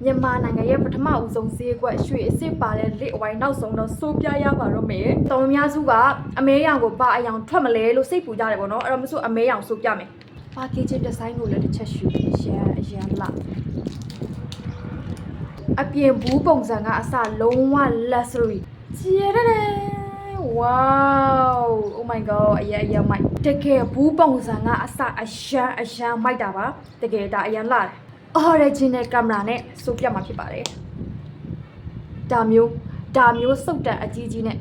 မြန်မာနိုင်ငံရဲ့ပထမဦးဆုံးဈေးကွက်ရွှေအစ်စ်ပါတဲ့လက်အဝိုင်းနောက်ဆုံးတော့စိုးပြရပါတော့မယ်။တော်များစုကအမဲရောင်ကိုပါအယောင်ထွက်မလဲလို့စိတ်ပူကြတယ်ပေါ့နော်။အဲ့တော့မဆိုအမဲရောင်စိုးပြမယ်။ပါကေဂျင်ဒီဇိုင်းကိုလည်းတစ်ချက်ရှူရန်လာအပြင်ဘူးပုံစံကအစလုံးဝ luxury ကြည့်ရတယ်။ wow oh my god အရင်မိုက်တကယ်ဘူးပုံစံကအစအရန်မိုက်တာပါတကယ်ဒါအရန်လာတယ်original camera နဲ့စိုးပြမှာဖြစ်ပါတယ်ဒါမျိုးစုတ်တန်အကြီးကြီးနဲ့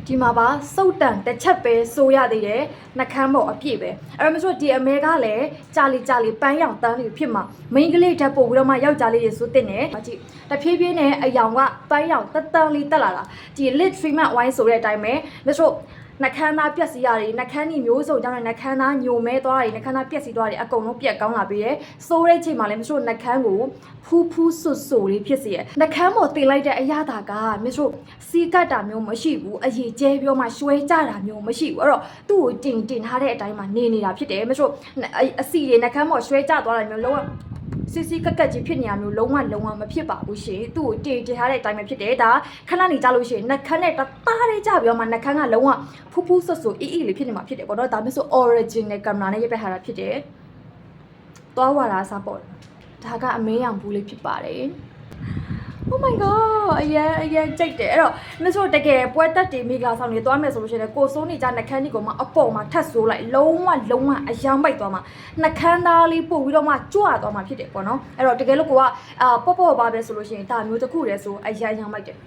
ဒီမှာပါစုတ်တန်တစ်ချက်ပဲစိုးရသေးတယ်နှကမ်းပေါ်အပြည့်ပဲအဲ့တော့မဆိုဒီအမဲကလည်းကြာလီပန်းရောင်တန်းလေးဖြစ်မှာမိန်းကလေးတက်ပို့ပြီးတော့မှယောက်ျားလေးတွေစိုးတင်တယ်ကြည့်တဖြည်းဖြည်းနဲ့အယောင်ကပန်းရောင်တန်းလေးတက်လာတာဒီ lid treatment wine ဆိုတဲ့အတိုင်းပဲမဆိုနှကမ်းသားပြက်စီရတယ်နှကမ်းကြီးမျိုးစုံကြောင့်နှကမ်းသားညိုမဲသွားတယ်နှကမ်းသားပြက်စီသွားတယ်အကုန်လုံးပြက်ကောင်းလာပြီးတယ်စိုးတဲ့ချိန်မှာလည်းမဆိုနှကမ်းကိုဖူးဆူလေးဖြစ်စီရနှကမ်းပေါ်တင်လိုက်တဲ့အရာတာကမဆိုစီကတ်တာမျိုးမရှိဘူးအရေးကျဲပြောမှရွှဲကြတာမျိုးမရှိဘူးအဲ့တော့သူ့ကိုတင်ထားတဲ့အတိုင်းမှာနေတာဖြစ်တယ်မဆိုအစီတွေနှကမ်းပေါ်ရွှဲကြသွားတာမျိုးလုံးဝစီကက်ကြီးဖြစ်နေရမျိုးလုံးဝမဖြစ်ပါဘူးရှင်သူ့ကိုတင်ထားတဲ့အတိုင်းပဲဖြစ်တယ်ဒါခဏနေကြလို့ရှိရင်နှကမ်းနဲ့တသားလေးကြပြီးတော့မှနှကမ်းကလုံးဝဖူးဆူအေးလေးဖြစ်နေမှာဖြစ်တယ်ပေါ့နော်ဒါမျိုးဆို original camera နဲ့ရိုက်ပြထားတာဖြစ်တယ်သွားဝါတာစားပေါ့ဒါကအမဲရောင်ဘူးလေးဖြစ်ပါတယ်Oh my god အရင်ကြိတ်တယ်အဲ့တော့မဆိုတကယ်ပွဲတက်တီမိဂါဆောင်နေသွားမယ်ဆိုလို့ရှိရင်ကိုစိုးနေကြနှကမ်းကြီးကိုမှအပေါ်မှာထပ်ဆိုးလိုက်လုံးဝအယောင်ပိုက်သွားမှာနှကမ်းသားလေးပို့ပြီးတော့မှကြွသွားမှာဖြစ်တယ်ပေါ့နော်အဲ့တော့တကယ်လို့ကိုကပေါ့ပါပဲဆိုလို့ရှိရင်ဒါမျိုးတစ်ခုတည်းဆိုအယောင်မိုက်တယ်